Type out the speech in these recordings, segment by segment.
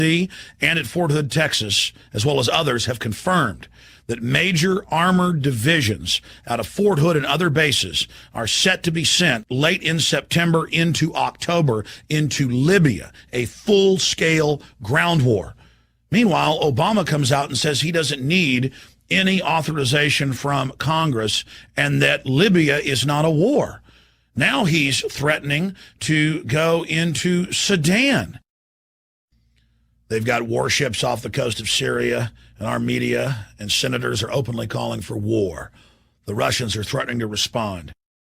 and at Fort Hood, Texas, as well as others, have confirmed that major armored divisions out of Fort Hood and other bases are set to be sent late in September into October into Libya, a full-scale ground war. Meanwhile, Obama comes out and says he doesn't need any authorization from Congress and that Libya is not a war. Now he's threatening to go into Sudan. They've got warships off the coast of Syria, and our media and senators are openly calling for war. The Russians are threatening to respond.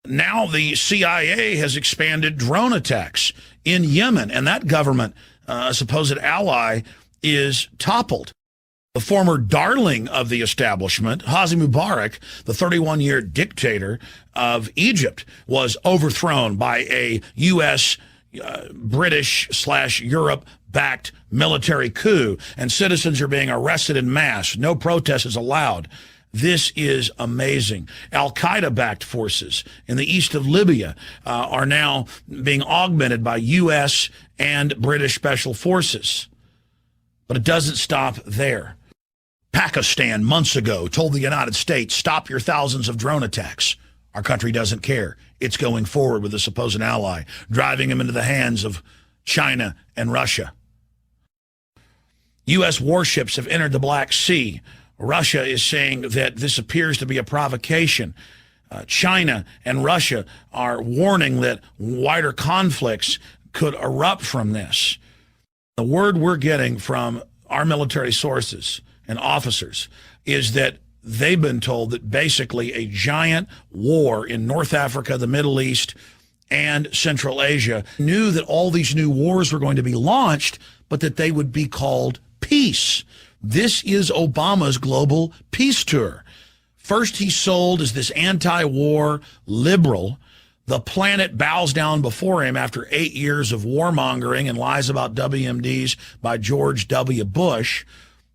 Now the CIA has expanded drone attacks in Yemen, and that government, a supposed ally, is toppled. The former darling of the establishment, Hosni Mubarak, the 31-year dictator of Egypt, was overthrown by a U.S., British/Europe-backed military coup, and citizens are being arrested en masse. No protest is allowed. This is amazing. Al-Qaeda-backed forces in the east of Libya are now being augmented by U.S. and British special forces. But it doesn't stop there. Pakistan months ago told the United States, stop your thousands of drone attacks. Our country doesn't care. It's going forward with a supposed ally, driving him into the hands of China and Russia. U.S. warships have entered the Black Sea. Russia is saying that this appears to be a provocation. China and Russia are warning that wider conflicts could erupt from this. The word we're getting from our military sources and officers is that they've been told that basically a giant war in North Africa, the Middle East, and Central Asia knew that all these new wars were going to be launched, but that they would be called peace. This is Obama's global peace tour. First, he sold as this anti-war liberal. The planet bows down before him after 8 years of warmongering and lies about WMDs by George W. Bush.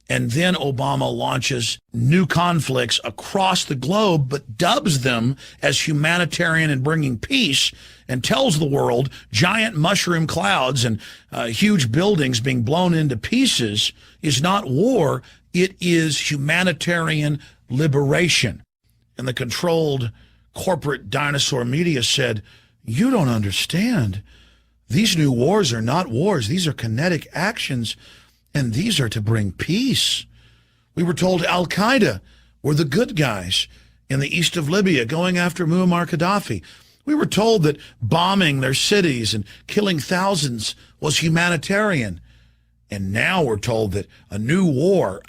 And then Obama launches new conflicts across the globe, but dubs them as humanitarian and bringing peace, and tells the world giant mushroom clouds and huge buildings being blown into pieces is not war. It is humanitarian liberation. And the controlled corporate dinosaur media said, you don't understand. These new wars are not wars. These are kinetic actions. And these are to bring peace. We were told Al-Qaeda were the good guys in the east of Libya going after Muammar Gaddafi. We were told that bombing their cities and killing thousands was humanitarian. And now we're told that a new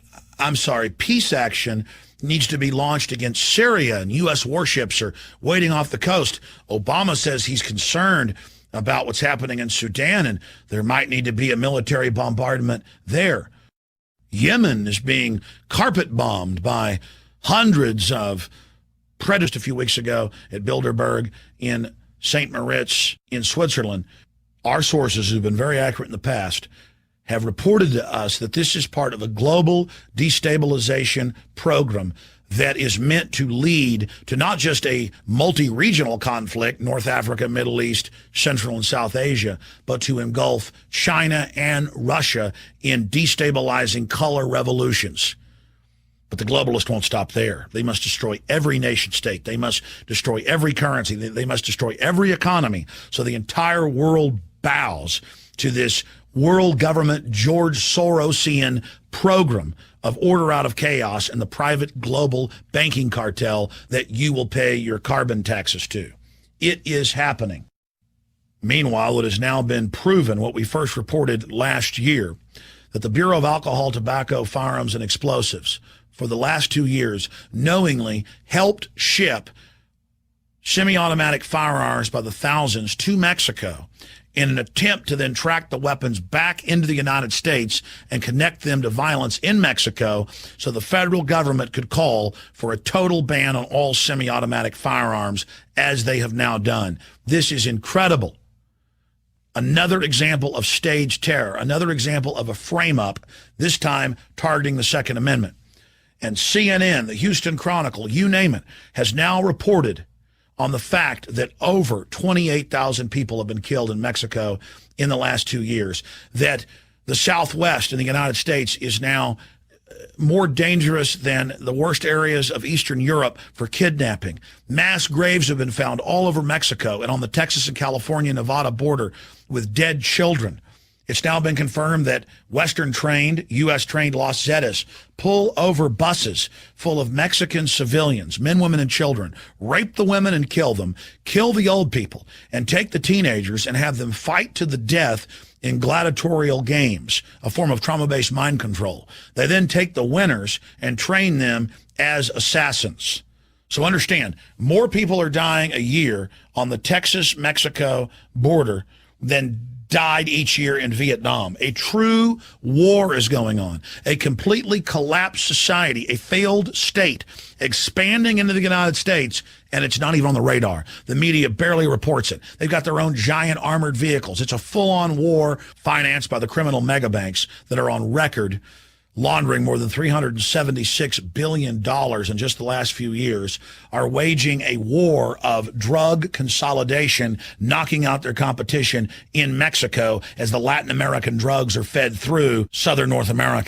peace action needs to be launched against Syria, and U.S. warships are waiting off the coast. Obama says he's concerned about what's happening in Sudan, and there might need to be a military bombardment there. Yemen is being carpet bombed by hundreds of predators a few weeks ago at Bilderberg in St. Moritz in Switzerland. Our sources, who've been very accurate in the past, have reported to us that this is part of a global destabilization program that is meant to lead to not just a multi-regional conflict, North Africa, Middle East, Central and South Asia, but to engulf China and Russia in destabilizing color revolutions. But the globalists won't stop there. They must destroy every nation state. They must destroy every currency. They must destroy every economy. So the entire world bows to this world government George Sorosian program of order out of chaos and the private global banking cartel that you will pay your carbon taxes to. It is happening. Meanwhile, it has now been proven what we first reported last year, that the Bureau of Alcohol, Tobacco, Firearms, and Explosives for the last 2 years knowingly helped ship semi-automatic firearms by the thousands to Mexico in an attempt to then track the weapons back into the United States and connect them to violence in Mexico so the federal government could call for a total ban on all semi-automatic firearms, as they have now done. This is incredible. Another example of staged terror, another example of a frame-up, this time targeting the Second Amendment. And CNN, the Houston Chronicle, you name it, has now reported on the fact that over 28,000 people have been killed in Mexico in the last 2 years, that The Southwest in the United States is now more dangerous than the worst areas of Eastern Europe for kidnapping. Mass graves have been found all over Mexico and on the Texas and California-Nevada border with dead children. It's now been confirmed that Western-trained, U.S.-trained Los Zetas pull over buses full of Mexican civilians, men, women, and children, rape the women and kill them, kill the old people, and take the teenagers and have them fight to the death in gladiatorial games, a form of trauma-based mind control. They then take the winners and train them as assassins. So understand, more people are dying a year on the Texas-Mexico border than died each year in Vietnam. A true war is going on. A completely collapsed society, a failed state, expanding into the United States, and it's not even on the radar. The media barely reports it. They've got their own giant armored vehicles. It's a full-on war financed by the criminal megabanks that are on record laundering more than $376 billion in just the last few years, are waging a war of drug consolidation, knocking out their competition in Mexico as the Latin American drugs are fed through southern North America.